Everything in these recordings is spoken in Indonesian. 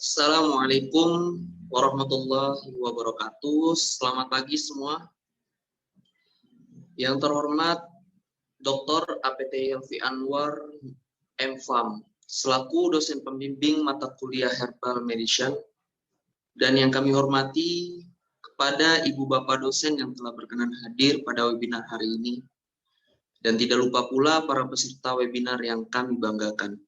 Assalamualaikum warahmatullahi wabarakatuh. Selamat pagi semua. Yang terhormat Dr. APT Yelvi Anwar, MFAM, selaku dosen pembimbing mata kuliah Herbal Medicine, dan yang kami hormati kepada Ibu Bapak dosen yang telah berkenan hadir pada webinar hari ini, dan tidak lupa pula para peserta webinar yang kami banggakan.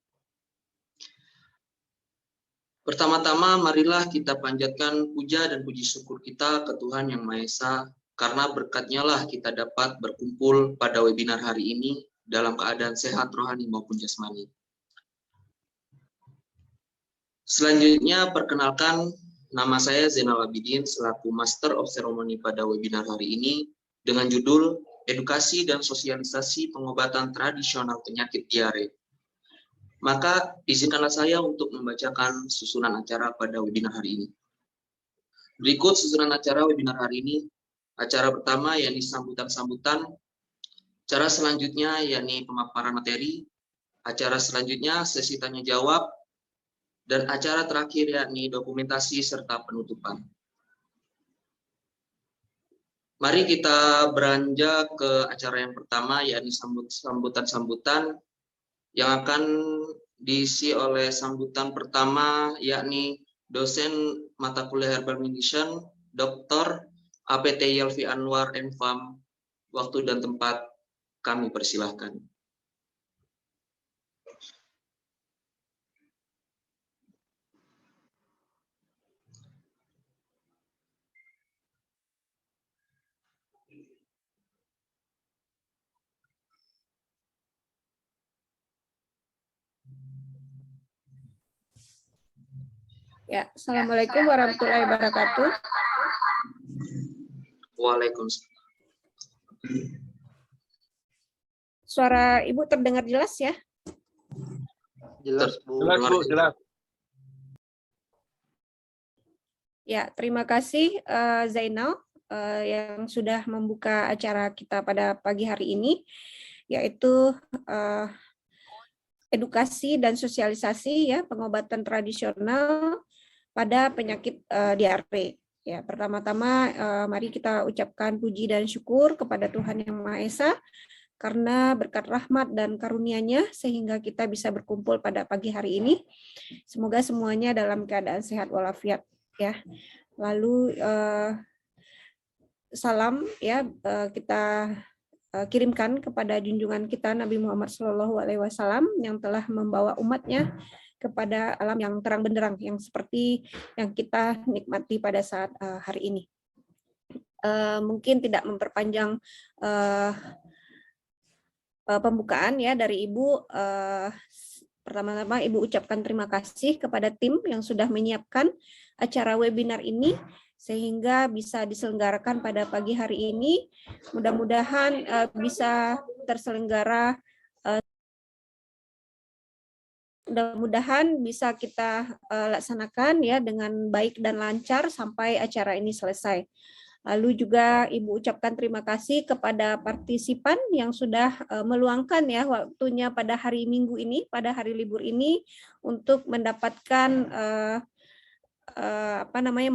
Pertama-tama, marilah kita panjatkan puja dan puji syukur kita ke Tuhan Yang Maha Esa, karena berkatnya lah kita dapat berkumpul pada webinar hari ini dalam keadaan sehat rohani maupun jasmani. Selanjutnya, perkenalkan, nama saya Zainal Abidin selaku Master of Ceremony pada webinar hari ini dengan judul Edukasi dan Sosialisasi Pengobatan Tradisional Penyakit Diare. Maka izinkanlah saya untuk membacakan susunan acara pada webinar hari ini. Berikut susunan acara webinar hari ini. Acara pertama yakni sambutan-sambutan, acara selanjutnya yakni pemaparan materi, acara selanjutnya sesi tanya jawab, dan acara terakhir yakni dokumentasi serta penutupan. Mari kita beranjak ke acara yang pertama yakni sambutan-sambutan yang akan diisi oleh sambutan pertama yakni dosen mata kuliah Herbal Medicine Dr. APT Yelvi Anwar, MFAM. Waktu dan tempat kami persilahkan. Ya, Assalamualaikum warahmatullahi wabarakatuh. Waalaikumsalam. Suara Ibu terdengar jelas ya? Jelas, Bu. Jelas. Ya, terima kasih Zainal yang sudah membuka acara kita pada pagi hari ini, yaitu edukasi dan sosialisasi ya pengobatan tradisional pada penyakit diare. Ya, pertama-tama mari kita ucapkan puji dan syukur kepada Tuhan Yang Maha Esa karena berkat rahmat dan karunia-Nya sehingga kita bisa berkumpul pada pagi hari ini. Semoga semuanya dalam keadaan sehat walafiat ya. Lalu salam ya kita kirimkan kepada junjungan kita Nabi Muhammad SAW yang telah membawa umatnya kepada alam yang terang benderang yang seperti yang kita nikmati pada saat hari ini. Mungkin tidak memperpanjang pembukaan ya dari Ibu. Pertama-tama Ibu ucapkan terima kasih kepada tim yang sudah menyiapkan acara webinar ini sehingga bisa diselenggarakan pada pagi hari ini. Mudah-mudahan bisa terselenggara, mudah-mudahan bisa kita laksanakan ya dengan baik dan lancar sampai acara ini selesai. Lalu juga Ibu ucapkan terima kasih kepada partisipan yang sudah meluangkan ya waktunya pada hari Minggu ini, pada hari libur ini untuk mendapatkan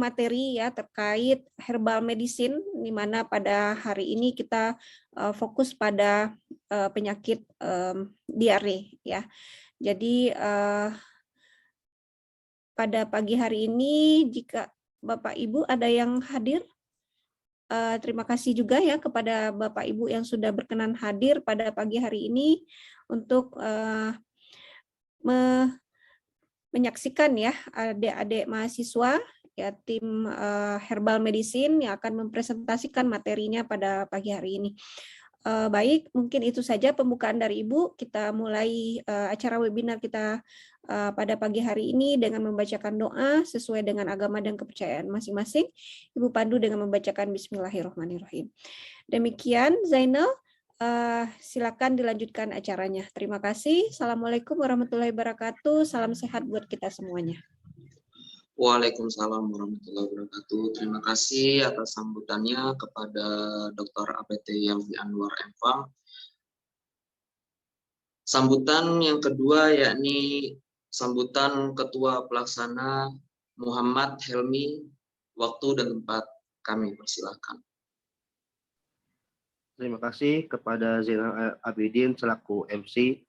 materi ya terkait herbal medicine, di mana pada hari ini kita fokus pada penyakit diare ya. Jadi pada pagi hari ini jika Bapak Ibu ada yang hadir, terima kasih juga ya kepada Bapak Ibu yang sudah berkenan hadir pada pagi hari ini untuk menyaksikan ya adik-adik mahasiswa ya tim Herbal Medicine yang akan mempresentasikan materinya pada pagi hari ini. Baik, mungkin itu saja pembukaan dari Ibu. Kita mulai acara webinar kita pada pagi hari ini dengan membacakan doa sesuai dengan agama dan kepercayaan masing-masing. Ibu pandu dengan membacakan Bismillahirrahmanirrahim. Demikian Zainal, silakan dilanjutkan acaranya. Terima kasih. Assalamualaikum warahmatullahi wabarakatuh. Salam sehat buat kita semuanya. Waalaikumsalam warahmatullahi wabarakatuh. Terima kasih atas sambutannya kepada Dr. APT Yelvi Anwar, MFAM. Sambutan yang kedua yakni sambutan Ketua Pelaksana Muhammad Helmi. Waktu dan tempat kami persilahkan. Terima kasih kepada Zainal Abidin selaku MC.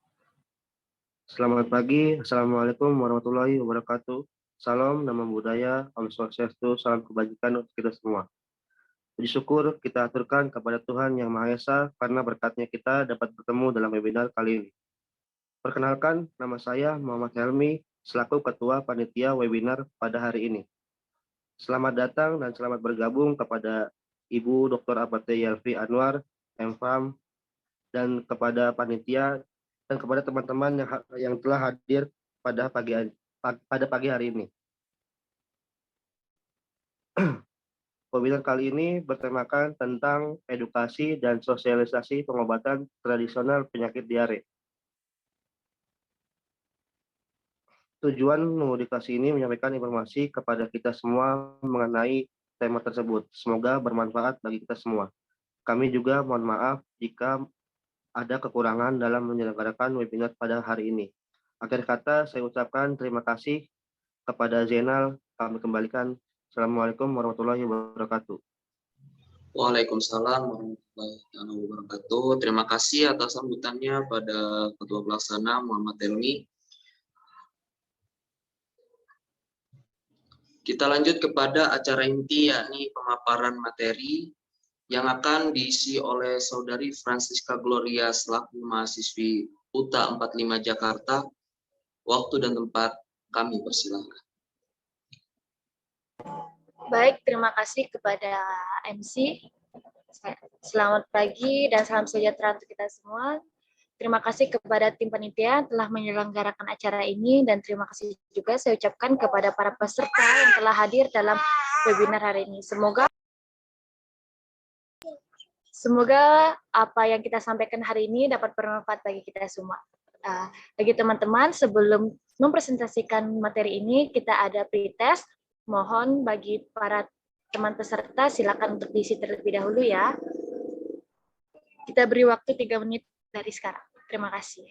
Selamat pagi, Assalamualaikum warahmatullahi wabarakatuh. Salam, nama budaya, Om Swastiastu, salam kebajikan untuk kita semua. Puji syukur kita aturkan kepada Tuhan Yang Maha Esa karena berkatnya kita dapat bertemu dalam webinar kali ini. Perkenalkan, nama saya Muhammad Helmi selaku Ketua Panitia Webinar pada hari ini. Selamat datang dan selamat bergabung kepada Ibu Dr. Apate Yalfi Anwar, MFAM, dan kepada panitia dan kepada teman-teman yang telah hadir pada pagi hari ini. Webinar kali ini bertemakan tentang edukasi dan sosialisasi pengobatan tradisional penyakit diare. Tujuan publikasi ini menyampaikan informasi kepada kita semua mengenai tema tersebut. Semoga bermanfaat bagi kita semua. Kami juga mohon maaf jika ada kekurangan dalam menyelenggarakan webinar pada hari ini. Akhir kata, saya ucapkan terima kasih kepada Zainal. Kami kembalikan. Assalamualaikum warahmatullahi wabarakatuh. Waalaikumsalam warahmatullahi wabarakatuh. Terima kasih atas sambutannya pada Ketua Pelaksana Muhammad Helmi. Kita lanjut kepada acara inti, yakni pemaparan materi yang akan diisi oleh Saudari Francisca Gloria selaku mahasiswi UTA 45 Jakarta. Waktu dan tempat kami persilahkan. Baik, terima kasih kepada MC. Selamat pagi dan salam sejahtera untuk kita semua. Terima kasih kepada tim panitia telah menyelenggarakan acara ini dan terima kasih juga saya ucapkan kepada para peserta yang telah hadir dalam webinar hari ini. Semoga apa yang kita sampaikan hari ini dapat bermanfaat bagi kita semua. Bagi teman-teman, sebelum mempresentasikan materi ini, kita ada pretest. Mohon bagi para teman peserta silakan untuk diisi terlebih dahulu ya. Kita beri waktu 3 menit dari sekarang. Terima kasih.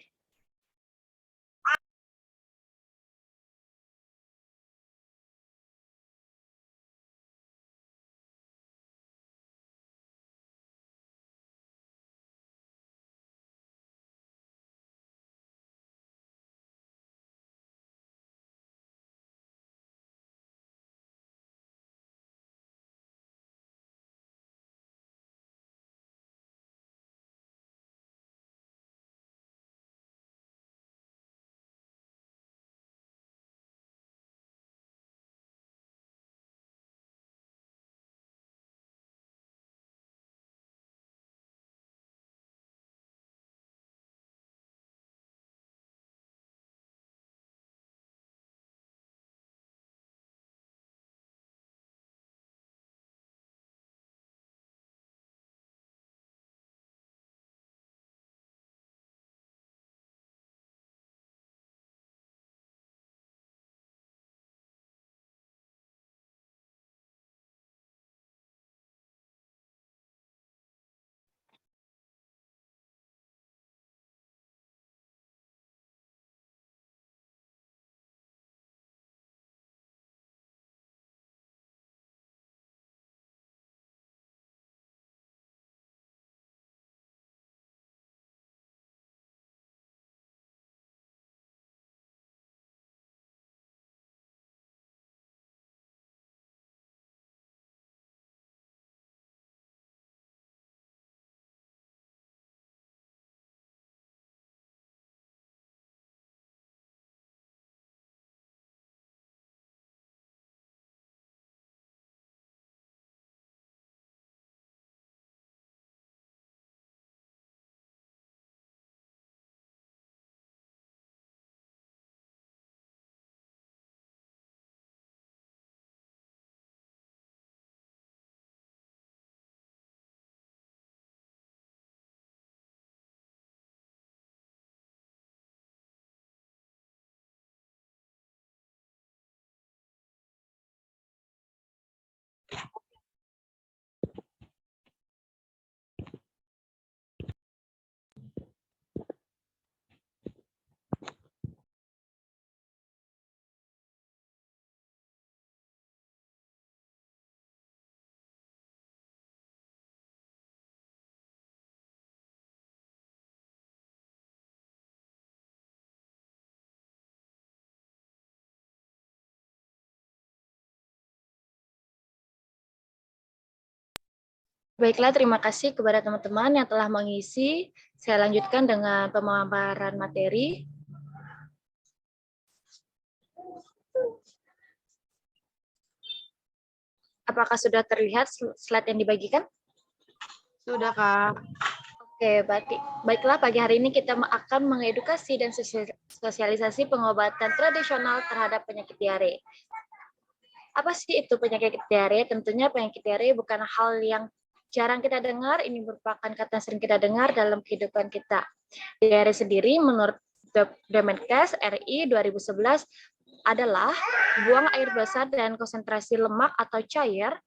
Baiklah, terima kasih kepada teman-teman yang telah mengisi. Saya lanjutkan dengan pemaparan materi. Apakah sudah terlihat slide yang dibagikan? Sudah, Kak. Oke, baiklah pagi hari ini kita akan mengedukasi dan sosialisasi pengobatan tradisional terhadap penyakit diare. Apa sih itu penyakit diare? Tentunya penyakit diare bukan hal yang jarang kita dengar, ini merupakan kata yang sering kita dengar dalam kehidupan kita. Diare sendiri menurut Demenkes RI 2011 adalah buang air besar dan konsentrasi lemak atau cair,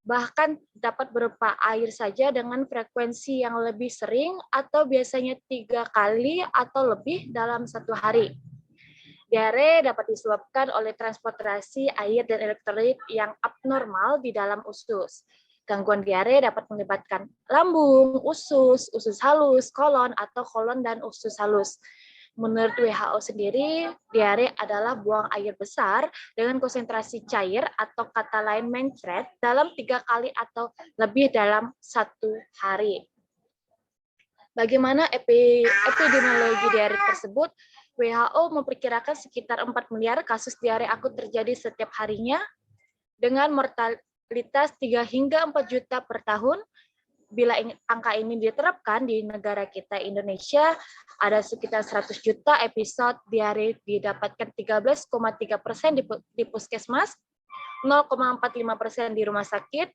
bahkan dapat berupa air saja dengan frekuensi yang lebih sering atau biasanya 3 kali atau lebih dalam satu hari. Diare dapat disebabkan oleh transportasi air dan elektrolit yang abnormal di dalam usus. Gangguan diare dapat melibatkan lambung, usus halus, kolon, atau kolon dan usus halus. Menurut WHO sendiri, diare adalah buang air besar dengan konsentrasi cair atau kata lain mencret dalam 3 kali atau lebih dalam satu hari. Bagaimana epidemiologi diare tersebut? WHO memperkirakan sekitar 4 miliar kasus diare akut terjadi setiap harinya dengan mortalitas 3 hingga 4 juta per tahun. Bila angka ini diterapkan di negara kita Indonesia, ada sekitar 100 juta episode diare didapatkan 13,3% di puskesmas, 0,45% di rumah sakit,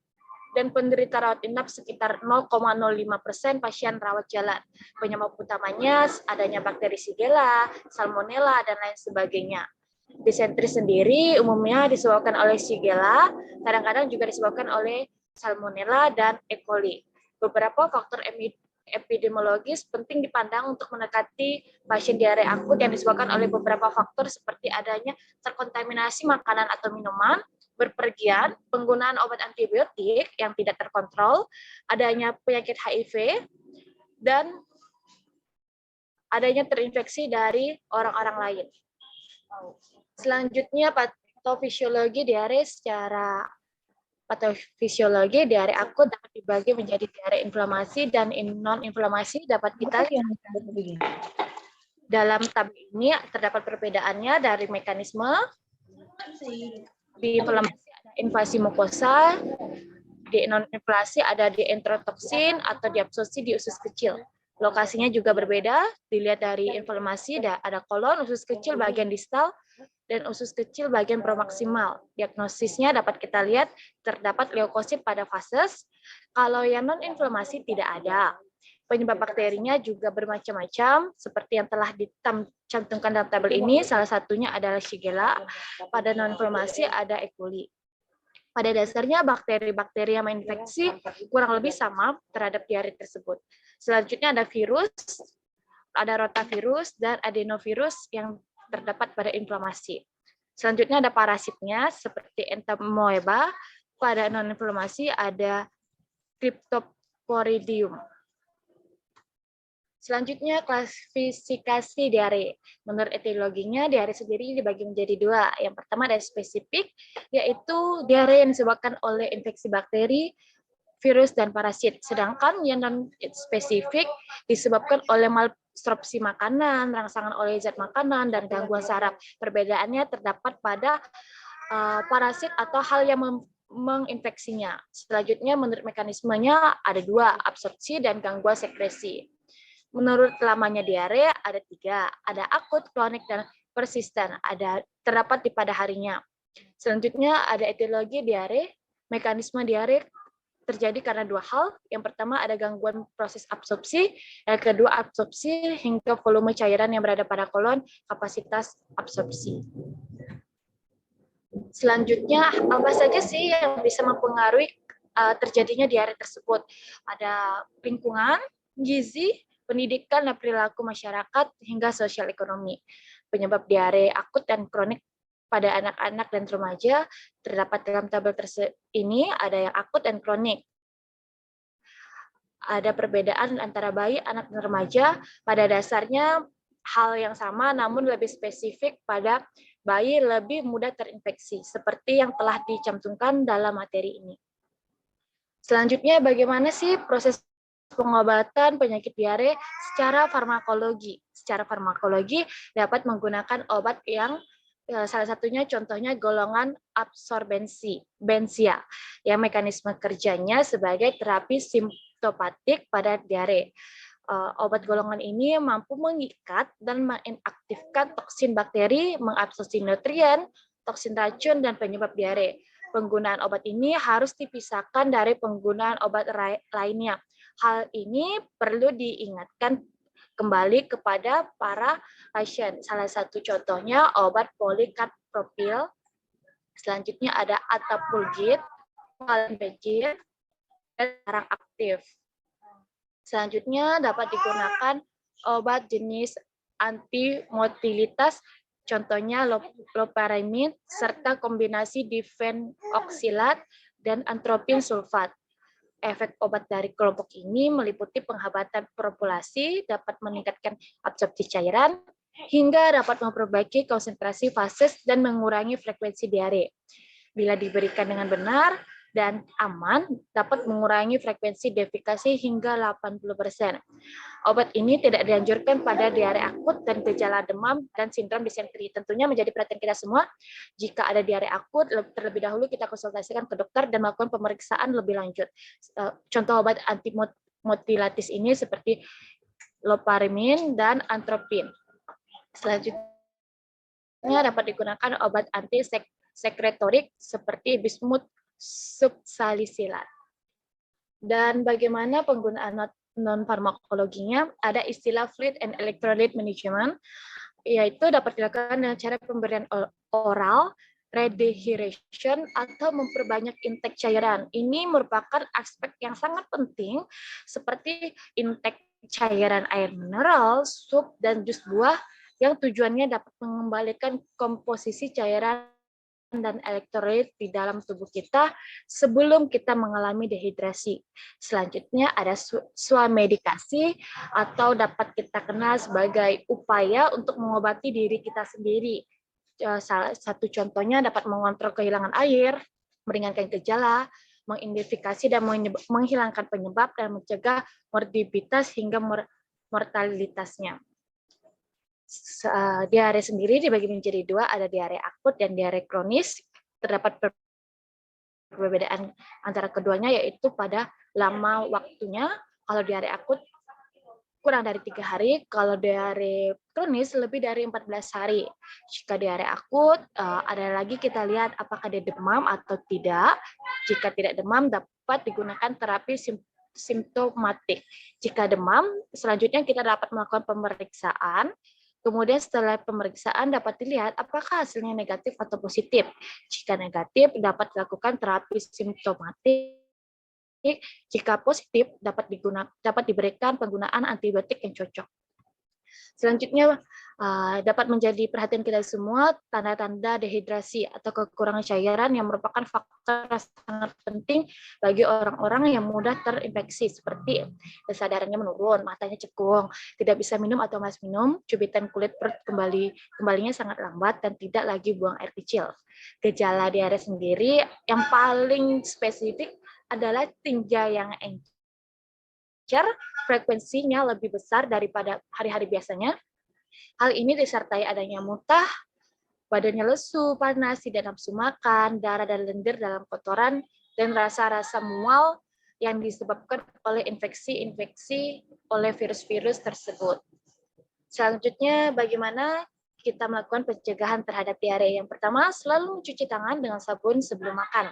dan penderita rawat inap sekitar 0,05% pasien rawat jalan. Penyebab utamanya adanya bakteri Shigella, Salmonella, dan lain sebagainya. Disentri sendiri umumnya disebabkan oleh Shigella, kadang-kadang juga disebabkan oleh Salmonella dan E. coli. Beberapa faktor epidemiologis penting dipandang untuk mendekati pasien diare akut yang disebabkan oleh beberapa faktor seperti adanya terkontaminasi makanan atau minuman, berpergian, penggunaan obat antibiotik yang tidak terkontrol, adanya penyakit HIV, dan adanya terinfeksi dari orang-orang lain. Selanjutnya, patofisiologi diare. Secara patofisiologi diare akut dapat dibagi menjadi diare inflamasi dan non-inflamasi. Dapat kita lihat dalam tabel ini terdapat perbedaannya dari mekanisme. Di inflamasi ada invasi mukosa, di non-inflamasi ada di enterotoksin atau diabsorpsi di usus kecil. Lokasinya juga berbeda, dilihat dari inflamasi ada kolon, usus kecil bagian distal, dan usus kecil bagian promaksimal. Diagnosisnya dapat kita lihat terdapat leukosit pada vases. Kalau yang non-inflamasi tidak ada. Penyebab bakterinya juga bermacam-macam, seperti yang telah dicantumkan dalam tabel ini. Salah satunya adalah Shigella. Pada non-inflamasi ada E. coli. Pada dasarnya bakteri-bakteri yang menginfeksi kurang lebih sama terhadap diare tersebut. Selanjutnya ada virus, ada rotavirus dan adenovirus yang terdapat pada inflamasi. Selanjutnya ada parasitnya seperti Entamoeba. Pada non-inflamasi ada Cryptosporidium. Selanjutnya klasifikasi diare. Menurut etiologinya, diare sendiri dibagi menjadi 2. Yang pertama ada spesifik, yaitu diare yang disebabkan oleh infeksi bakteri, virus, dan parasit. Sedangkan yang non-spesifik disebabkan oleh malabsorpsi makanan, rangsangan oleh zat makanan, dan gangguan saraf. Perbedaannya terdapat pada parasit atau hal yang menginfeksinya. Selanjutnya, menurut mekanismenya ada 2, absorpsi dan gangguan sekresi. Menurut lamanya diare ada 3, ada akut, kronik, dan persisten. Ada terdapat di pada harinya. Selanjutnya ada etiologi diare. Mekanisme diare terjadi karena 2 hal. Yang pertama ada gangguan proses absorpsi, yang kedua absorpsi hingga volume cairan yang berada pada kolon, kapasitas absorpsi. Selanjutnya apa saja sih yang bisa mempengaruhi terjadinya diare tersebut? Ada lingkungan, gizi, pendidikan, dan perilaku masyarakat, hingga sosial ekonomi. Penyebab diare akut dan kronik pada anak-anak dan remaja terdapat dalam tabel ini, ada yang akut dan kronik. Ada perbedaan antara bayi, anak, dan remaja. Pada dasarnya hal yang sama, namun lebih spesifik pada bayi lebih mudah terinfeksi, seperti yang telah dicantumkan dalam materi ini. Selanjutnya, bagaimana sih proses pengobatan penyakit diare secara farmakologi? Secara farmakologi dapat menggunakan obat yang salah satunya contohnya golongan absorbensi, bensia, yang mekanisme kerjanya sebagai terapi simptomatik pada diare. Obat golongan ini mampu mengikat dan menginaktifkan toksin bakteri, mengabsorpsi nutrien, toksin racun, dan penyebab diare. Penggunaan obat ini harus dipisahkan dari penggunaan obat lainnya. Hal ini perlu diingatkan kembali kepada para pasien. Salah satu contohnya obat polikarpropil. Selanjutnya ada atapulgit, valenbecin, dan sarang aktif. Selanjutnya dapat digunakan obat jenis antimotilitas, contohnya loperamid, serta kombinasi difenoksilat dan atropin sulfat. Efek obat dari kelompok ini meliputi penghambatan populasi, dapat meningkatkan absorpsi cairan, hingga dapat memperbaiki konsentrasi fases dan mengurangi frekuensi diare. Bila diberikan dengan benar dan aman, dapat mengurangi frekuensi defikasi hingga 80%. Obat ini tidak dianjurkan pada diare akut dan gejala demam dan sindrom disenteri. Tentunya menjadi perhatian kita semua, jika ada diare akut, terlebih dahulu kita konsultasikan ke dokter dan melakukan pemeriksaan lebih lanjut. Contoh obat antimotilatis ini seperti loperamid dan atropin. Selanjutnya dapat digunakan obat antisekretorik seperti bismut subsalisilat. Dan bagaimana penggunaan non-farmakologinya? Ada istilah fluid and electrolyte management, yaitu dapat dilakukan dengan cara pemberian oral, redehydration, atau memperbanyak intake cairan. Ini merupakan aspek yang sangat penting, seperti intake cairan air mineral, sup, dan jus buah, yang tujuannya dapat mengembalikan komposisi cairan dan elektrolit di dalam tubuh kita sebelum kita mengalami dehidrasi. Selanjutnya ada swamedikasi, atau dapat kita kenal sebagai upaya untuk mengobati diri kita sendiri. Salah satu contohnya dapat mengontrol kehilangan air, meringankan gejala, mengidentifikasi dan menghilangkan penyebab, dan mencegah morbiditas hingga mortalitasnya. Diare sendiri dibagi menjadi dua, ada diare akut dan diare kronis. Terdapat perbedaan antara keduanya, yaitu pada lama waktunya. Kalau diare akut kurang dari 3 hari, kalau diare kronis lebih dari 14 hari. Jika diare akut, ada lagi kita lihat apakah dia demam atau tidak. Jika tidak demam, dapat digunakan terapi simptomatik. Jika demam, selanjutnya kita dapat melakukan pemeriksaan. Kemudian setelah pemeriksaan dapat dilihat apakah hasilnya negatif atau positif. Jika negatif, dapat dilakukan terapi simptomatik. Jika positif, dapat diberikan penggunaan antibiotik yang cocok. Selanjutnya, dapat menjadi perhatian kita semua tanda-tanda dehidrasi atau kekurangan cairan yang merupakan faktor sangat penting bagi orang-orang yang mudah terinfeksi, seperti kesadarannya menurun, matanya cekung, tidak bisa minum atau malas minum, cubitan kulit perut kembalinya sangat lambat, dan tidak lagi buang air kecil. Gejala diare sendiri yang paling spesifik adalah tinja yang encer, frekuensinya lebih besar daripada hari-hari biasanya. Hal ini disertai adanya muntah, badannya lesu, panas, tidak nafsu makan, darah dan lendir dalam kotoran, dan rasa-rasa mual yang disebabkan oleh infeksi oleh virus-virus tersebut. Selanjutnya, bagaimana kita melakukan pencegahan terhadap diare? Yang pertama, selalu mencuci tangan dengan sabun sebelum makan.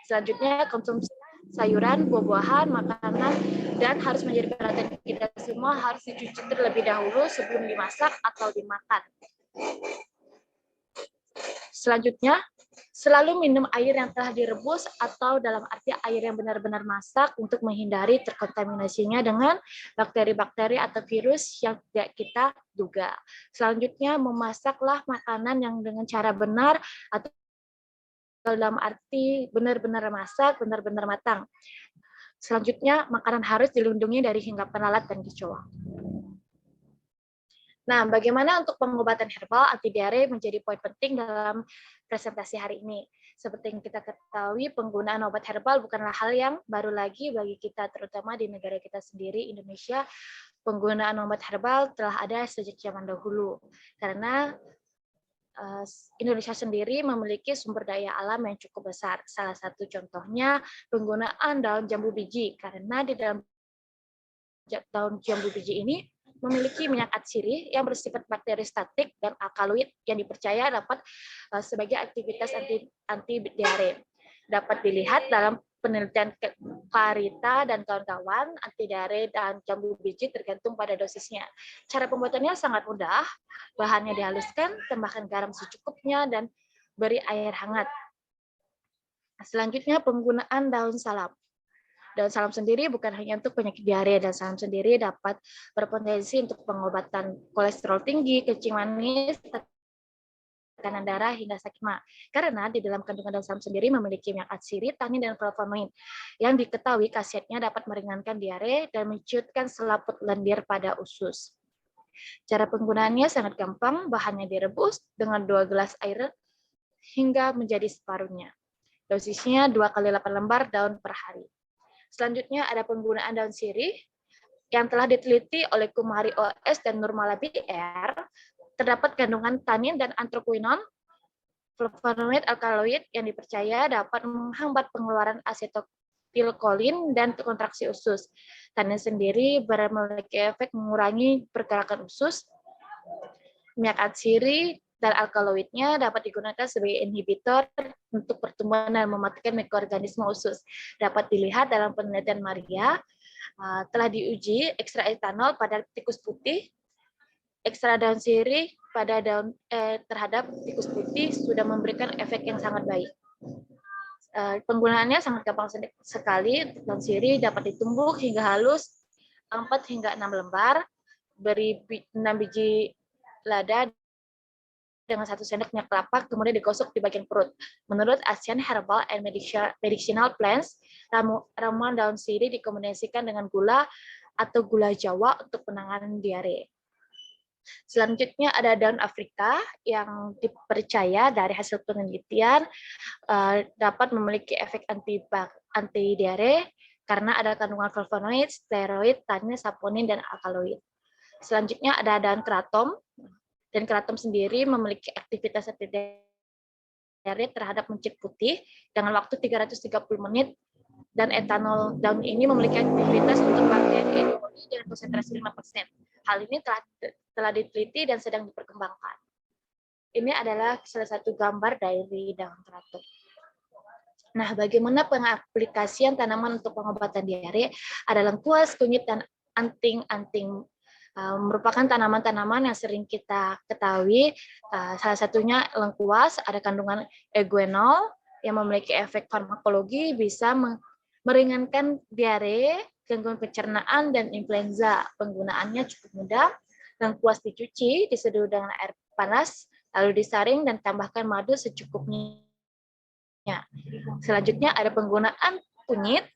Selanjutnya, konsumsi sayuran, buah-buahan, makanan, dan harus menjadi perhatian kita semua, harus dicuci terlebih dahulu sebelum dimasak atau dimakan. Selanjutnya, selalu minum air yang telah direbus, atau dalam arti air yang benar-benar masak, untuk menghindari terkontaminasinya dengan bakteri-bakteri atau virus yang tidak kita duga. Selanjutnya, memasaklah makanan yang dengan cara benar, atau dalam arti benar-benar masak, benar-benar matang. Selanjutnya, makanan harus dilindungi dari hinggapan lalat dan kecoa. Nah, bagaimana untuk pengobatan herbal anti diare menjadi poin penting dalam presentasi hari ini. Seperti yang kita ketahui, penggunaan obat herbal bukanlah hal yang baru lagi bagi kita, terutama di negara kita sendiri, Indonesia. Penggunaan obat herbal telah ada sejak zaman dahulu, karena Indonesia sendiri memiliki sumber daya alam yang cukup besar. Salah satu contohnya penggunaan daun jambu biji, karena di dalam daun jambu biji ini memiliki minyak atsiri yang bersifat bakteristatik dan alkaloid yang dipercaya dapat sebagai aktivitas anti diare. Dapat dilihat dalam penelitian Clarita dan kawan-kawan, anti diare dan jambu biji tergantung pada dosisnya. Cara pembuatannya sangat mudah, bahannya dihaluskan, tambahkan garam secukupnya, dan beri air hangat. Selanjutnya penggunaan daun salam. Daun salam sendiri bukan hanya untuk penyakit diare, dan salam sendiri dapat berpotensi untuk pengobatan kolesterol tinggi, kencing manis, tekanan darah, hingga sakit ma. Karena di dalam kandungan daun salam sendiri memiliki minyak atsiri, tanin, dan flavonoid yang diketahui khasiatnya dapat meringankan diare dan menciutkan selaput lendir pada usus. Cara penggunaannya sangat gampang, bahannya direbus dengan 2 gelas air hingga menjadi separuhnya. Dosisnya 2 kali 8 lembar daun per hari. Selanjutnya ada penggunaan daun sirih yang telah diteliti oleh Kumari OS dan Nurmala BR. Terdapat kandungan tanin dan antroquinon, flavonoid, alkaloid yang dipercaya dapat menghambat pengeluaran asetilkolin dan kontraksi usus. Tanin sendiri memiliki efek mengurangi pergerakan usus. Minyak atsiri dan alkaloidnya dapat digunakan sebagai inhibitor untuk pertumbuhan dan mematikan mikroorganisme usus. Dapat dilihat dalam penelitian Maria, telah diuji ekstra etanol pada tikus putih, ekstra daun sirih pada terhadap tikus putih sudah memberikan efek yang sangat baik. Penggunaannya sangat gampang sekali. Daun sirih dapat ditumbuk hingga halus 4 hingga 6 lembar, beri 6 biji lada dengan 1 sendok minyak kelapa, kemudian digosok di bagian perut. Menurut Asian Herbal and Medicinal Plants, ramuan daun sirih dikombinasikan dengan gula atau gula Jawa untuk penanganan diare. Selanjutnya ada daun Afrika yang dipercaya dari hasil penelitian dapat memiliki efek anti diare karena ada kandungan flavonoid, steroid, tanin, saponin, dan alkaloid. Selanjutnya ada daun kratom. Dan kratom sendiri memiliki aktivitas anti diare terhadap mencit putih dengan waktu 330 menit, dan etanol daun ini memiliki aktivitas untuk bakteri E. coli dengan konsentrasi 5%. Hal ini telah diteliti dan sedang diperkembangkan. Ini adalah salah satu gambar dari daun kratom. Nah, bagaimana pengaplikasian tanaman untuk pengobatan diare? Ada lengkuas, kunyit, dan anting-anting. Merupakan tanaman-tanaman yang sering kita ketahui. Salah satunya lengkuas, ada kandungan eugenol yang memiliki efek farmakologi, bisa meringankan diare, gangguan pencernaan, dan influenza. Penggunaannya cukup mudah. Lengkuas dicuci, diseduh dengan air panas, lalu disaring dan tambahkan madu secukupnya. Selanjutnya ada penggunaan kunyit,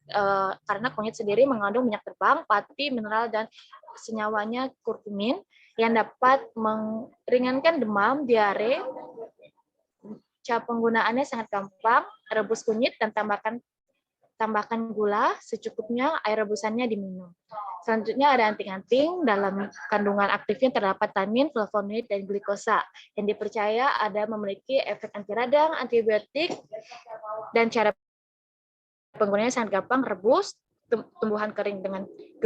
karena kunyit sendiri mengandung minyak terbang, pati, mineral, dan senyawanya kurkumin yang dapat meringankan demam, diare. Cara penggunaannya sangat gampang, rebus kunyit dan tambahkan gula secukupnya, air rebusannya diminum. Selanjutnya ada anting-anting, dalam kandungan aktifnya terdapat tanin, flavonoid, dan glikosa yang dipercaya ada memiliki efek anti radang, antibiotik, dan cara penggunaannya sangat gampang, rebus tumbuhan kering dengan 2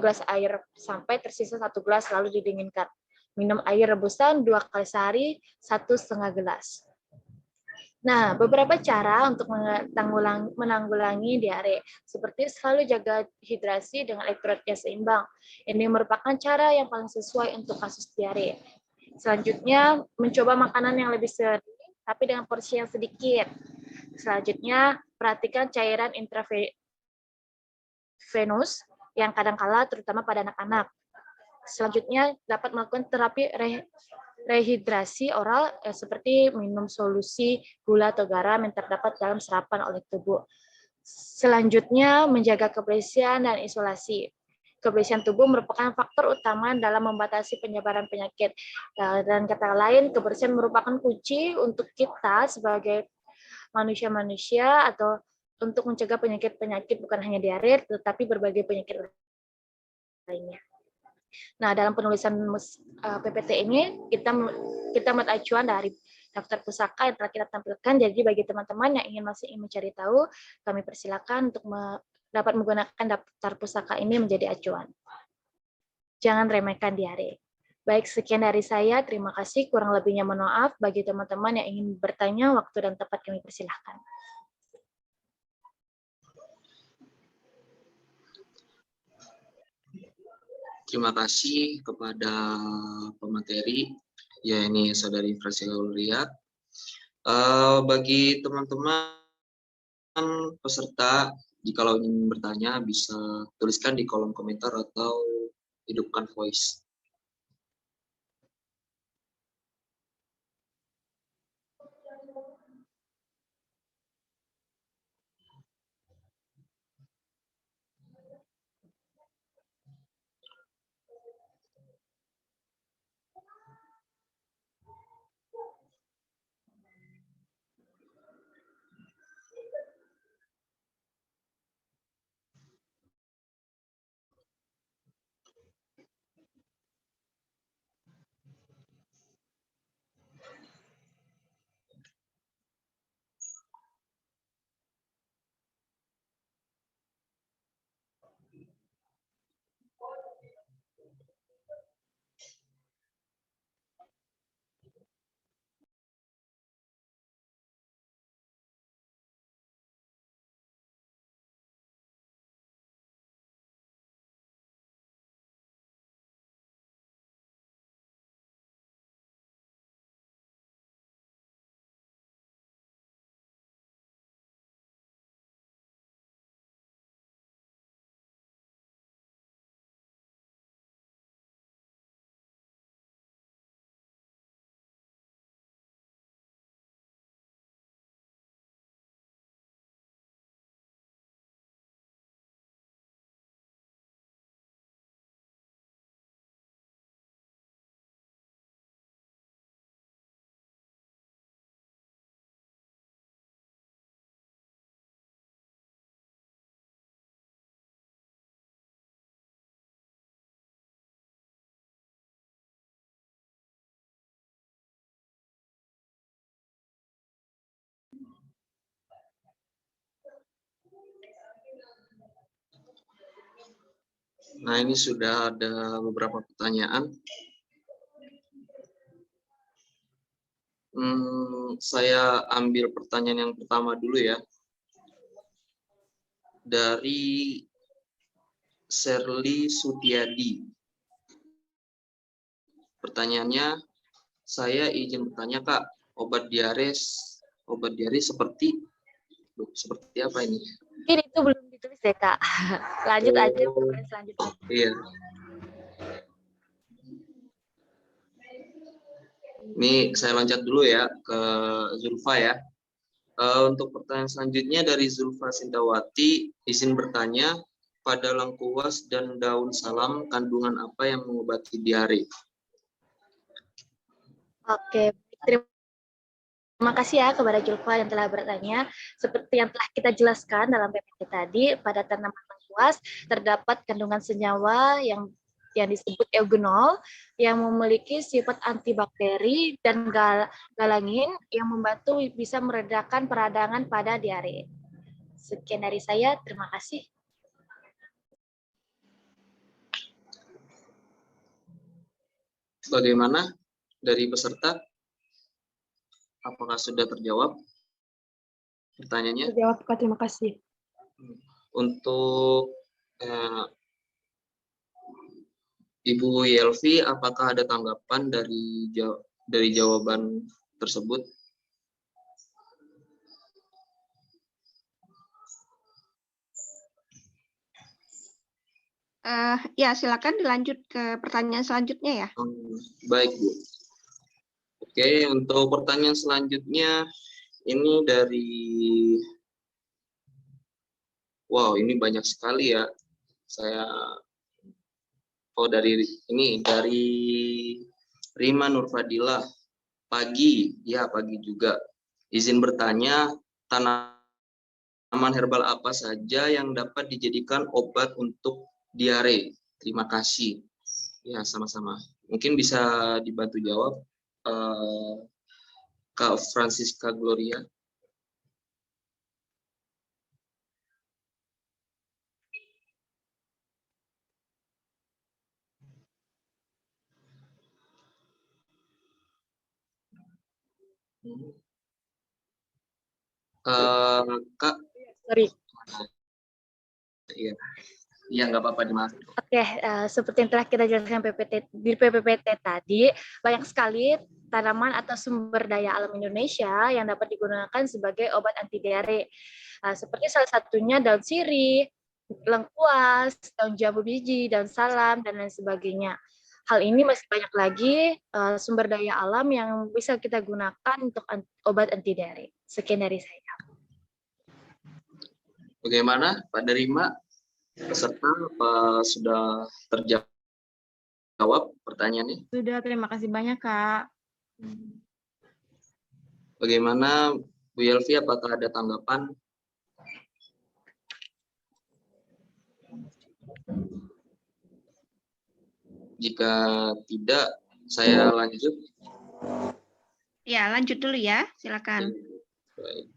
gelas air sampai tersisa 1 gelas, lalu didinginkan. Minum air rebusan 2 kali sehari, 1,5 gelas. Nah, beberapa cara untuk menanggulangi diare, seperti selalu jaga hidrasi dengan elektrolitnya seimbang. Ini merupakan cara yang paling sesuai untuk kasus diare. Selanjutnya, mencoba makanan yang lebih sering, tapi dengan porsi yang sedikit. Selanjutnya, perhatikan cairan intravenous yang kadangkala terutama pada anak-anak. Selanjutnya, dapat melakukan terapi rehidrasi oral seperti minum solusi gula atau garam yang terdapat dalam serapan oleh tubuh. Selanjutnya, menjaga kebersihan dan isolasi. kebersihan tubuh merupakan faktor utama dalam membatasi penyebaran penyakit. Dan kata lain, kebersihan merupakan kunci untuk kita sebagai manusia-manusia atau untuk mencegah penyakit-penyakit bukan hanya diare, tetapi berbagai penyakit lainnya. Nah, dalam penulisan PPT ini kita membuat acuan dari daftar pusaka yang telah kita tampilkan. Jadi bagi teman-teman yang masih ingin mencari tahu, kami persilakan untuk dapat menggunakan daftar pusaka ini menjadi acuan. Jangan remehkan diare. Baik, sekian dari saya. Terima kasih. Kurang lebihnya mohon maaf. Bagi teman-teman yang ingin bertanya, waktu dan tempat kami persilahkan. Terima kasih kepada pemateri, ya ini Saudari Fransila Ulriat. Bagi teman-teman peserta, jikalau ingin bertanya bisa tuliskan di kolom komentar atau hidupkan voice. Nah, ini sudah ada beberapa pertanyaan. Saya ambil pertanyaan yang pertama dulu ya. Dari Sherly Sutiadi. Pertanyaannya, saya izin bertanya Kak, obat diare seperti apa ini? Mungkin itu belum ditulis ya, Kak. Lanjut aja Oh, ke selanjutnya. iya. Ini saya loncat dulu ya ke Zulfa ya. Untuk pertanyaan selanjutnya dari Zulfa Sintawati, izin bertanya, pada lengkuas dan daun salam kandungan apa yang mengobati diare? Oke, terima kasih ya kepada Julfa yang telah bertanya. Seperti yang telah kita jelaskan dalam PPT tadi, pada tanaman lengkuas terdapat kandungan senyawa yang disebut eugenol yang memiliki sifat antibakteri dan galangin yang membantu bisa meredakan peradangan pada diare. Sekian dari saya, terima kasih. Bagaimana dari peserta? Apakah sudah terjawab pertanyaannya? Terjawab, Kak. Terima kasih. Untuk Ibu Yelvi, apakah ada tanggapan dari jawaban tersebut? Ya, silakan dilanjut ke pertanyaan selanjutnya ya. Baik, Bu. Oke, untuk pertanyaan selanjutnya, ini dari... Wow, ini banyak sekali ya. Saya Oh, dari ini, dari Rima Nurfadilah. Pagi, ya pagi juga. Izin bertanya, tanaman herbal apa saja yang dapat dijadikan obat untuk diare? Terima kasih. Ya, sama-sama. Mungkin bisa dibantu jawab, Kak Francisca Gloria. Kak, Sorry. iya, iya nggak apa-apa dimaafkan. Oke, seperti yang telah kita jelaskan di PPPT tadi, banyak sekali tanaman atau sumber daya alam Indonesia yang dapat digunakan sebagai obat anti diare. Seperti salah satunya daun sirih, lengkuas, daun jambu biji, daun salam, dan lain sebagainya. Hal ini masih banyak lagi sumber daya alam yang bisa kita gunakan untuk obat anti diare. Sekian dari saya. Bagaimana Pak Darima? Peserta apa sudah terjawab pertanyaannya? Sudah, terima kasih banyak, Kak. Bagaimana Bu Yelvi, apakah ada tanggapan? Jika tidak, saya lanjut. Ya, lanjut dulu ya, silakan. Baik.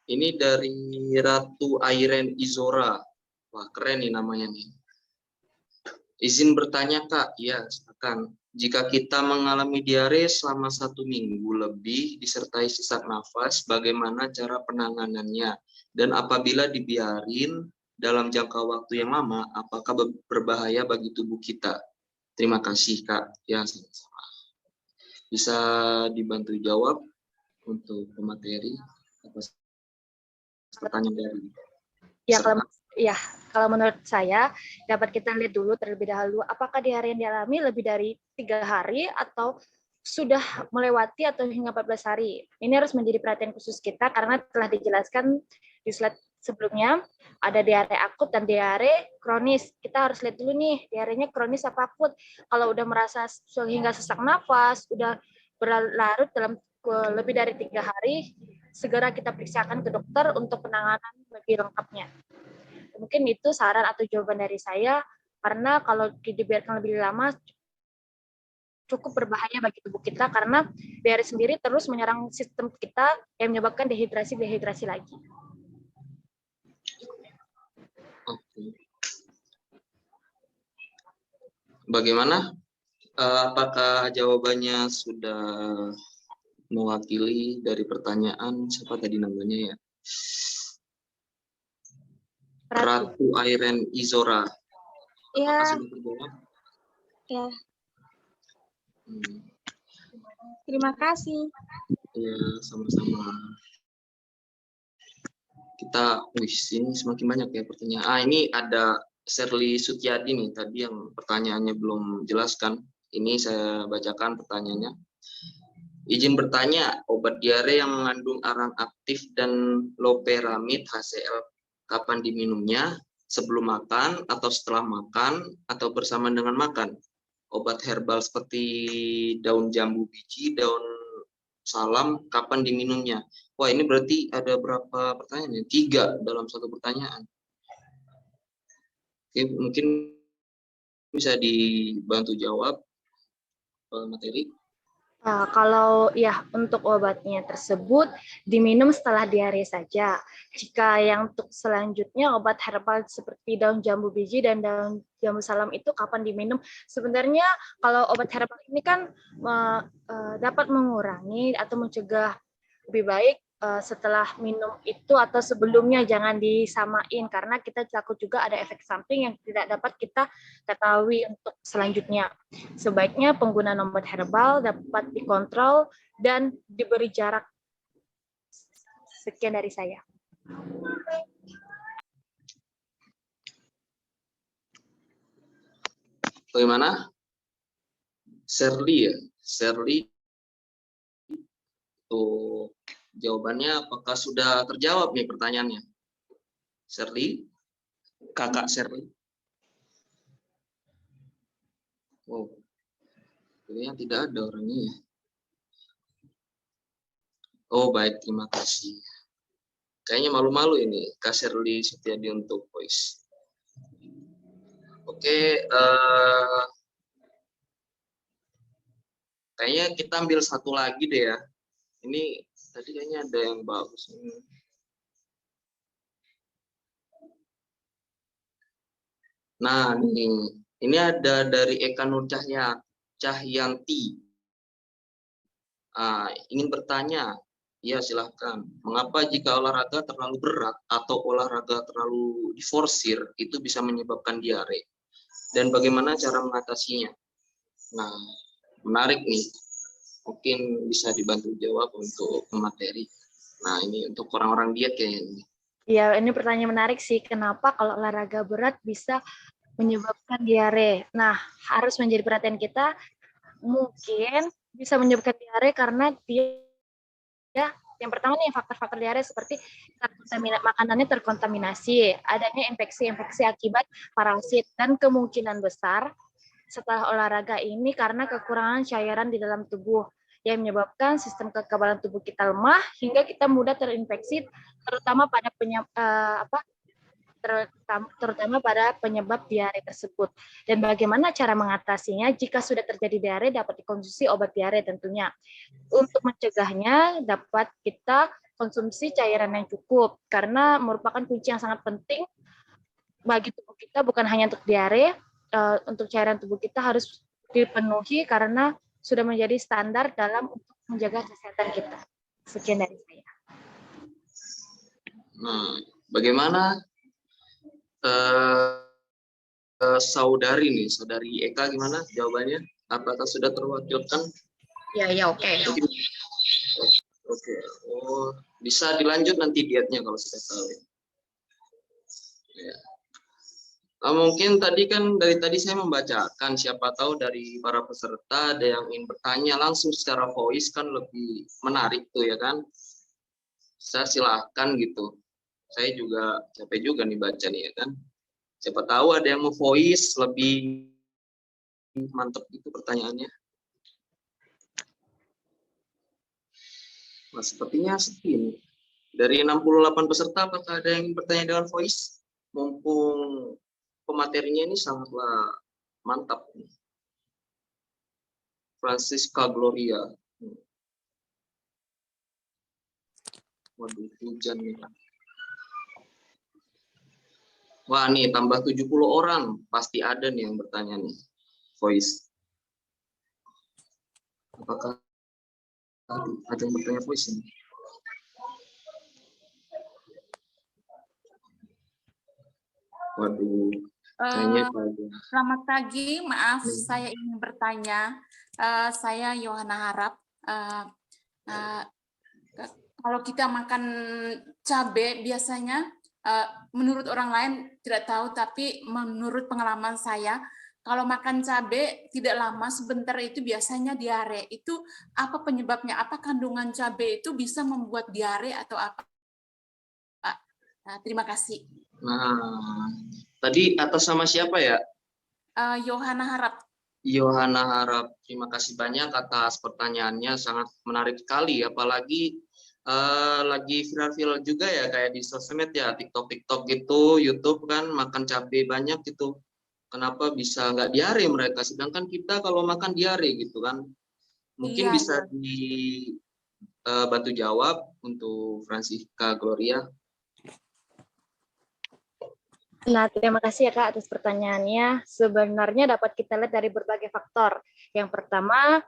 Ini dari Ratu Airen Izora. Wah, keren nih namanya nih. Izin bertanya, Kak. Ya, silakan. Jika kita mengalami diare selama 1 minggu lebih disertai sesak nafas, bagaimana cara penanganannya? Dan apabila dibiarin dalam jangka waktu yang lama, apakah berbahaya bagi tubuh kita? Terima kasih, Kak. Ya, sama-sama. Bisa dibantu jawab untuk pemateri atas pertanyaan dari kalau menurut saya dapat kita lihat dulu terlebih dahulu apakah diare yang dialami lebih dari 3 hari atau sudah melewati atau hingga 14 hari. Ini harus menjadi perhatian khusus kita karena telah dijelaskan di slide sebelumnya ada diare akut dan diare kronis. Kita harus lihat dulu nih diarenya kronis apa akut. Kalau udah merasa hingga sesak nafas, udah berlarut dalam lebih dari 3 hari, segera kita periksakan ke dokter untuk penanganan lebih lengkapnya. Mungkin itu saran atau jawaban dari saya, karena kalau dibiarkan lebih lama cukup berbahaya bagi tubuh kita, karena diare sendiri terus menyerang sistem kita yang menyebabkan dehidrasi lagi. Oke. Bagaimana? Apakah jawabannya sudah mewakili dari pertanyaan siapa tadi namanya ya? Ratu Airen Izora. Ya. Sudah terjawab? Ya. Terima kasih. Ya, sama-sama. Kita, ini semakin banyak ya pertanyaan. Ini ada Sherly Sutyadi nih, tadi yang pertanyaannya belum jelaskan. Ini saya bacakan pertanyaannya. Izin bertanya, obat diare yang mengandung arang aktif dan loperamid HCl kapan diminumnya? Sebelum makan atau setelah makan atau bersama dengan makan? Obat herbal seperti daun jambu biji, daun salam, kapan diminumnya? Wah, ini berarti ada berapa pertanyaan? 3 dalam satu pertanyaan. Oke, mungkin bisa dibantu jawab materi. Kalau ya untuk obatnya tersebut diminum setelah diare saja. Jika yang untuk selanjutnya obat herbal seperti daun jambu biji dan daun jambu salam itu kapan diminum? Sebenarnya kalau obat herbal ini kan dapat mengurangi atau mencegah, lebih baik setelah minum itu atau sebelumnya, jangan disamain karena kita takut juga ada efek samping yang tidak dapat kita ketahui untuk selanjutnya. Sebaiknya penggunaan obat herbal dapat dikontrol dan diberi jarak. Sekian dari saya. Bagaimana? Sherly ya? Sherly, tuh jawabannya apakah sudah terjawab nih pertanyaannya? Sherly? Kakak Sherly? Kayaknya tidak ada orangnya ya. Oh baik, terima kasih. Kayaknya malu-malu ini Kak Shirley Setiadi untuk voice. Oke, kayaknya kita ambil satu lagi deh ya. Ini tadi kayaknya ada yang bagus. Nah, ini ada dari Eka Nur Cahyanti. Ingin bertanya, ya silahkan. Mengapa jika olahraga terlalu berat atau olahraga terlalu diforsir itu bisa menyebabkan diare? Dan bagaimana cara mengatasinya? Nah, menarik nih. Mungkin bisa dibantu jawab untuk materi. Nah, ini untuk orang-orang diet kayaknya. Ya, ini pertanyaan menarik sih. Kenapa kalau olahraga berat bisa menyebabkan diare? Nah, harus menjadi perhatian kita. Mungkin bisa menyebabkan diare karena dia yang pertama nih faktor-faktor diare seperti makanannya terkontaminasi, adanya infeksi-infeksi akibat parasit, dan kemungkinan besar setelah olahraga ini karena kekurangan cairan di dalam tubuh yang menyebabkan sistem kekebalan tubuh kita lemah hingga kita mudah terinfeksi, terutama pada terutama pada penyebab diare tersebut. Dan bagaimana cara mengatasinya? Jika sudah terjadi diare, dapat dikonsumsi obat diare tentunya. Untuk mencegahnya, dapat kita konsumsi cairan yang cukup, karena merupakan kunci yang sangat penting bagi tubuh kita, bukan hanya untuk diare. Untuk cairan tubuh kita harus dipenuhi karena sudah menjadi standar dalam untuk menjaga kesehatan kita. Sekian dari saya. Nah, bagaimana saudari Eka gimana jawabannya? Apakah sudah terwakilkan? Ya, oke. Oke. Oh, bisa dilanjut nanti dietnya kalau sudah tahu. Ya. Mungkin tadi kan dari tadi saya membacakan, siapa tahu dari para peserta ada yang ingin bertanya langsung secara voice kan lebih menarik tuh ya kan. Saya silahkan gitu. Saya juga capek juga nih baca nih ya kan. Siapa tahu ada yang mau voice lebih mantap gitu pertanyaannya. Nah, sepertinya seperti ini. Dari 68 peserta, apakah ada yang bertanya dengan voice? Mumpung pematerinya ini sangatlah mantap. Francisca Gloria. Waduh, hujan nih. Wah, nih tambah 70 orang. Pasti ada nih yang bertanya nih. Voice. Apakah ada yang bertanya voice ini? Waduh, kayaknya selamat pagi, maaf saya ingin bertanya. Saya Yohana Harap. Kalau kita makan cabai biasanya, menurut orang lain tidak tahu, tapi menurut pengalaman saya, kalau makan cabai tidak lama, sebentar itu biasanya diare. Itu apa penyebabnya? Apa kandungan cabai itu bisa membuat diare atau apa? Nah, terima kasih. Nah, tadi atas sama siapa ya? Yohana Harap. Yohana Harap, terima kasih banyak atas pertanyaannya, sangat menarik sekali, apalagi lagi viral-viral juga ya kayak di sosmed ya, TikTok gitu, YouTube kan makan cabai banyak gitu. Kenapa bisa nggak diare mereka? Sedangkan kita kalau makan diare gitu kan. Mungkin bisa dibantu jawab untuk Francisca Gloria. Nah, terima kasih ya Kak atas pertanyaannya. Sebenarnya dapat kita lihat dari berbagai faktor. Yang pertama,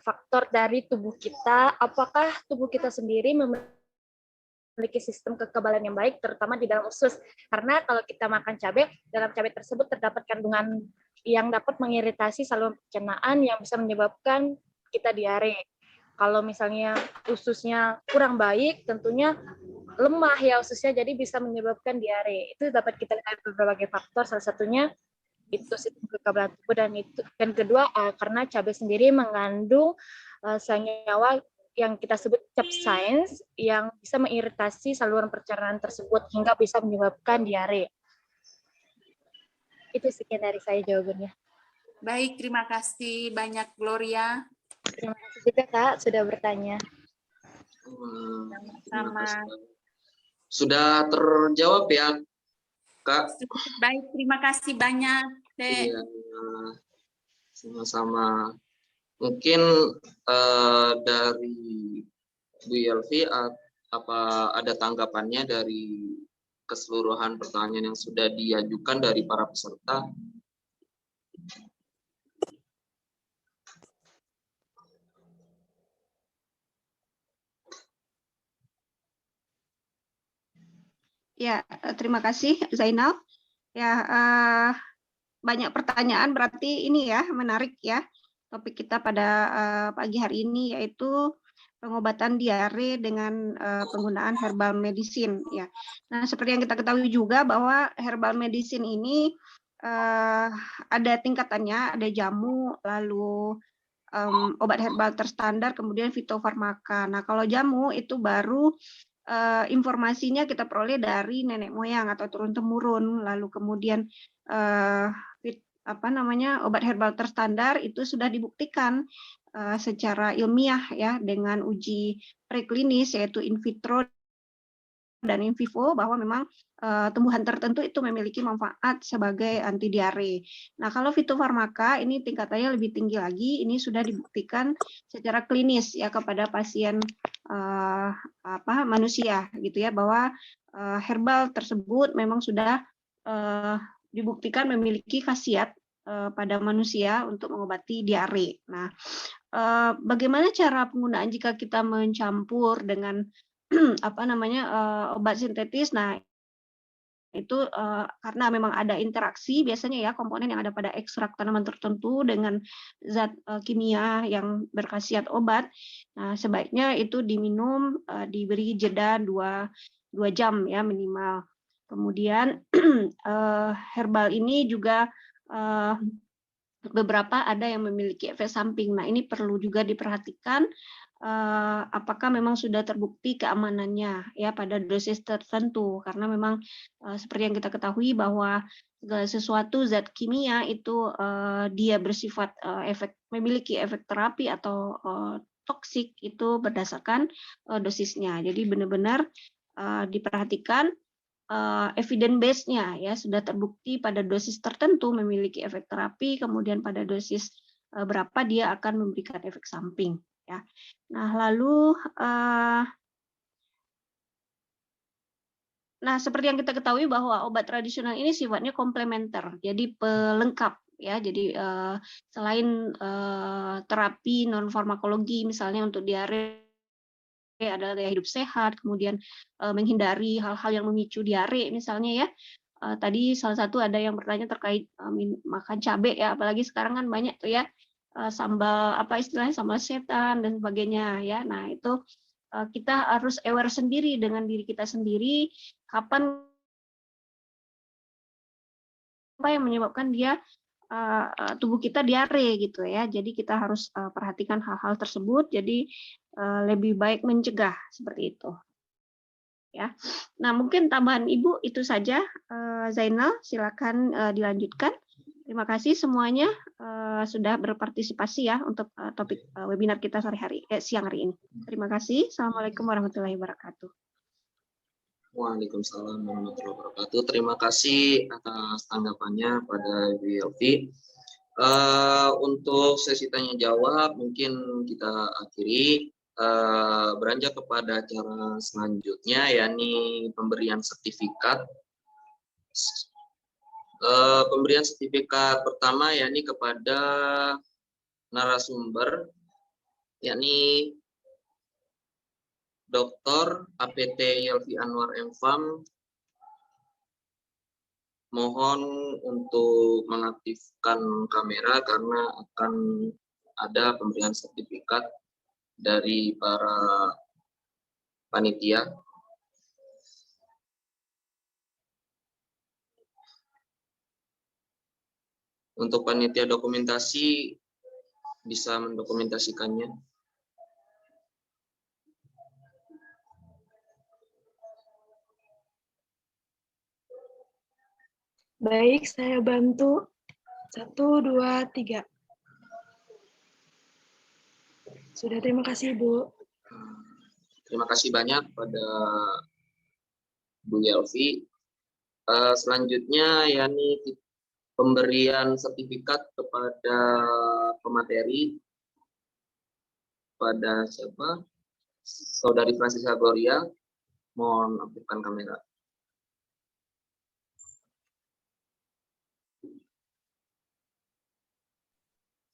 faktor dari tubuh kita, apakah tubuh kita sendiri memiliki sistem kekebalan yang baik, terutama di dalam usus. Karena kalau kita makan cabai, dalam cabai tersebut terdapat kandungan yang dapat mengiritasi saluran pencernaan yang bisa menyebabkan kita diare. Kalau misalnya ususnya kurang baik, tentunya lemah ya ususnya, jadi bisa menyebabkan diare. Itu dapat kita lihat berbagai faktor, salah satunya itu sistem kekebalan tubuh, dan kedua karena cabai sendiri mengandung senyawa yang kita sebut capsaicin yang bisa mengiritasi saluran pencernaan tersebut hingga bisa menyebabkan diare. Itu sekian dari saya jawabannya. Baik, terima kasih banyak Gloria. Terima kasih juga Kak sudah bertanya. Terima Sama. kasih. Sudah terjawab ya, Kak? Baik, terima kasih banyak. Teh. Iya, sama-sama. Mungkin dari Bu Yelvi, apa ada tanggapannya dari keseluruhan pertanyaan yang sudah diajukan dari para peserta? Ya, terima kasih Zainal. Ya, banyak pertanyaan berarti ini ya menarik ya topik kita pada pagi hari ini yaitu pengobatan diare dengan penggunaan herbal medicine ya. Nah, seperti yang kita ketahui juga bahwa herbal medicine ini ada tingkatannya, ada jamu, lalu obat herbal terstandar, kemudian fitofarmaka. Nah, kalau jamu itu baru informasinya kita peroleh dari nenek moyang atau turun temurun, lalu kemudian obat herbal terstandar itu sudah dibuktikan secara ilmiah ya dengan uji preklinis yaitu in vitro dan in vivo bahwa memang tumbuhan tertentu itu memiliki manfaat sebagai anti diare. Nah, kalau fitofarmaka ini tingkatannya lebih tinggi lagi, ini sudah dibuktikan secara klinis ya kepada pasien manusia gitu ya bahwa herbal tersebut memang sudah dibuktikan memiliki khasiat pada manusia untuk mengobati diare. Nah, bagaimana cara penggunaan jika kita mencampur dengan obat sintetis? Nah, itu karena memang ada interaksi biasanya ya komponen yang ada pada ekstrak tanaman tertentu dengan zat kimia yang berkhasiat obat. Nah, sebaiknya itu diminum diberi jeda 2 jam ya minimal. Kemudian herbal ini juga beberapa ada yang memiliki efek samping. Nah, ini perlu juga diperhatikan apakah memang sudah terbukti keamanannya ya pada dosis tertentu karena memang seperti yang kita ketahui bahwa segala sesuatu zat kimia itu dia bersifat memiliki efek terapi atau toksik itu berdasarkan dosisnya. Jadi benar-benar diperhatikan evidence base-nya ya sudah terbukti pada dosis tertentu memiliki efek terapi, kemudian pada dosis berapa dia akan memberikan efek samping ya. Nah, lalu seperti yang kita ketahui bahwa obat tradisional ini sifatnya komplementer, jadi pelengkap ya. Jadi selain terapi non farmakologi misalnya untuk diare adalah gaya hidup sehat, kemudian menghindari hal-hal yang memicu diare misalnya ya. Tadi salah satu ada yang bertanya terkait makan cabai ya, apalagi sekarang kan banyak tuh ya sambal istilahnya sambal setan dan sebagainya ya. Nah, itu kita harus aware sendiri dengan diri kita sendiri kapan apa yang menyebabkan dia tubuh kita diare gitu ya. Jadi kita harus perhatikan hal-hal tersebut. Jadi lebih baik mencegah seperti itu. Ya. Nah, mungkin tambahan Ibu itu saja. Zainal, silakan dilanjutkan. Terima kasih semuanya sudah berpartisipasi ya untuk topik webinar kita siang hari ini. Terima kasih. Assalamualaikum warahmatullahi wabarakatuh. Waalaikumsalam warahmatullahi wabarakatuh. Terima kasih atas tanggapannya pada Bu Yelvi. Untuk sesi tanya jawab mungkin kita akhiri. Beranjak kepada cara selanjutnya yakni pemberian sertifikat. Pemberian sertifikat pertama yakni kepada narasumber yakni Dr. APT Yelvi Anwar M.Fam. Mohon untuk mengaktifkan kamera karena akan ada pemberian sertifikat dari para panitia. Untuk panitia dokumentasi bisa mendokumentasikannya. Baik, saya bantu. 1, 2, 3. Sudah, terima kasih Ibu. Terima kasih banyak pada Bu Yelvi. Selanjutnya yakni pemberian sertifikat kepada pemateri pada siapa? Saudari Francisca Gloria. Mohon aktifkan kamera.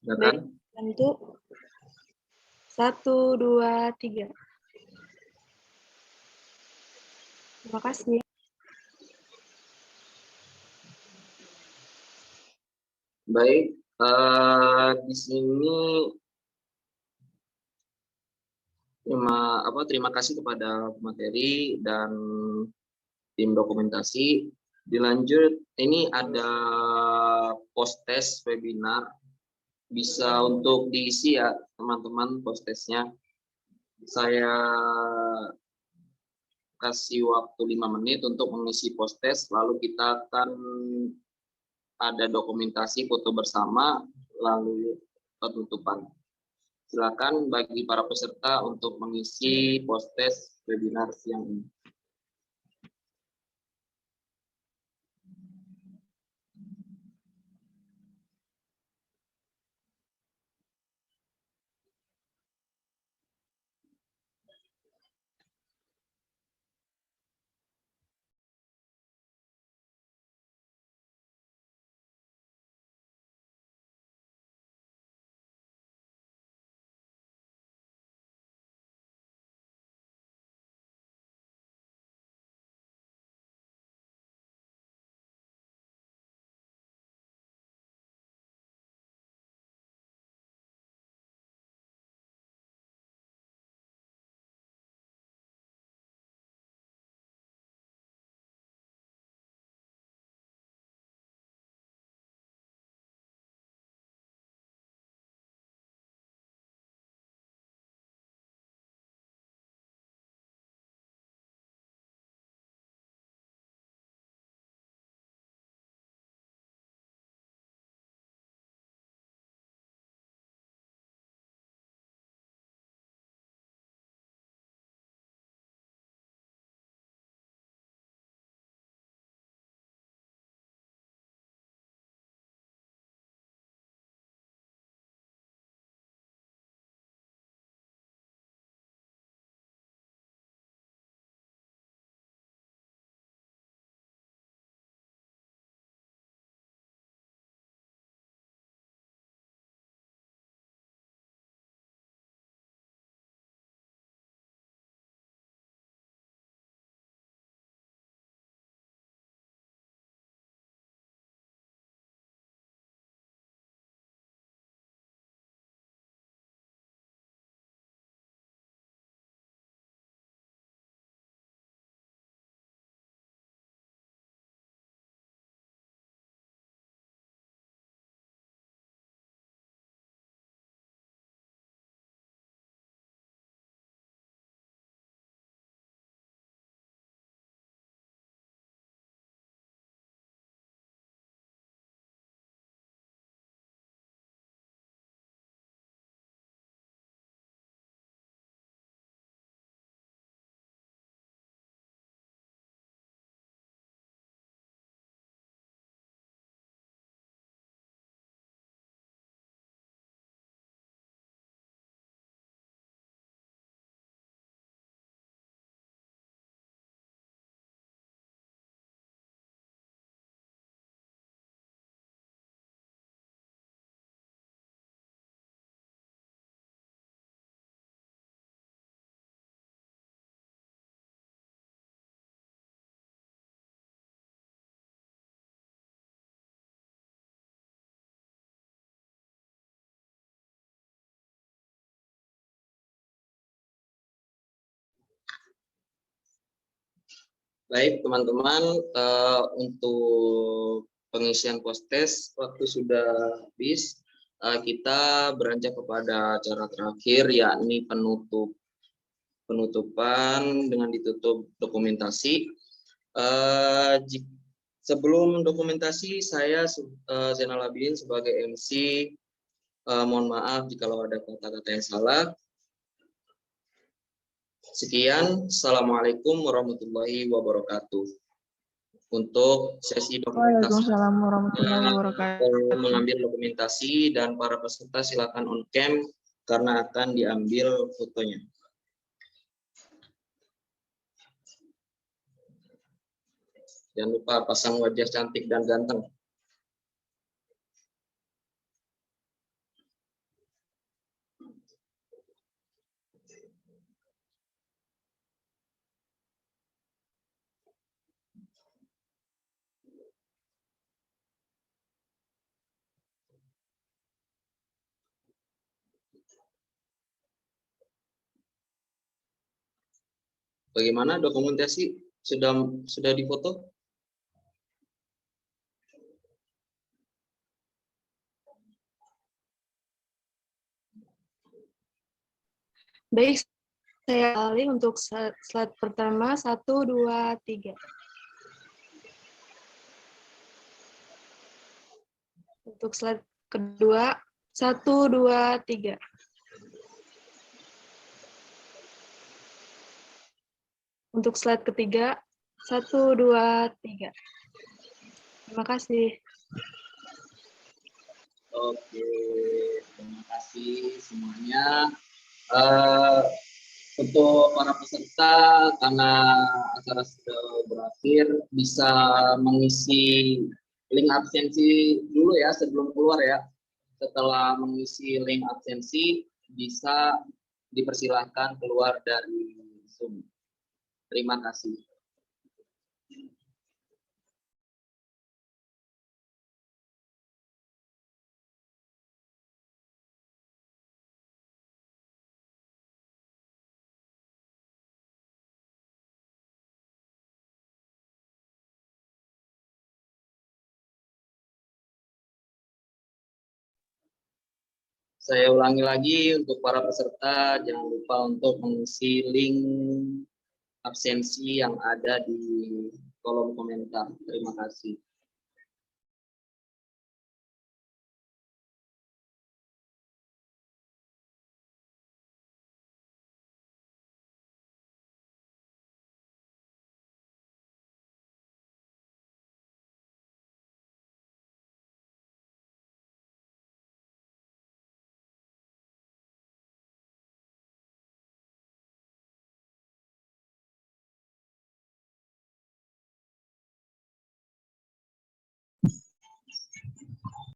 Silakan. Bantu. 1, 2, 3. Terima kasih. Baik, di sini terima kasih kepada materi dan tim dokumentasi. Dilanjut, ini ada post test webinar, bisa untuk diisi ya teman-teman post testnya. Saya kasih waktu 5 menit untuk mengisi post test, lalu kita akan ada dokumentasi foto bersama, lalu penutupan. Silakan bagi para peserta untuk mengisi post test webinar siang ini. Baik teman-teman, untuk pengisian post test waktu sudah habis. Kita beranjak kepada acara terakhir, yakni penutupan dengan ditutup dokumentasi. Sebelum dokumentasi, saya Zainal Abidin sebagai MC, mohon maaf jika ada kata-kata yang salah. Sekian, Assalamualaikum warahmatullahi wabarakatuh. Untuk sesi dokumentasi, Waalaikumsalam warahmatullahi wabarakatuh. mengambil dokumentasi dan para peserta silakan on cam karena akan diambil fotonya. Jangan lupa pasang wajah cantik dan ganteng. Bagaimana dokumentasi sudah difoto? Baik, saya alih untuk slide pertama, 1, 2, 3. Untuk slide kedua, 1, 2, 3. Untuk slide ketiga, 1, 2, 3. Terima kasih. Oke, terima kasih semuanya. Untuk para peserta, karena acara sudah berakhir, bisa mengisi link absensi dulu ya sebelum keluar ya. Setelah mengisi link absensi, bisa dipersilahkan keluar dari Zoom. Terima kasih. Saya ulangi lagi untuk para peserta, jangan lupa untuk mengisi link absensi yang ada di kolom komentar. Terima kasih.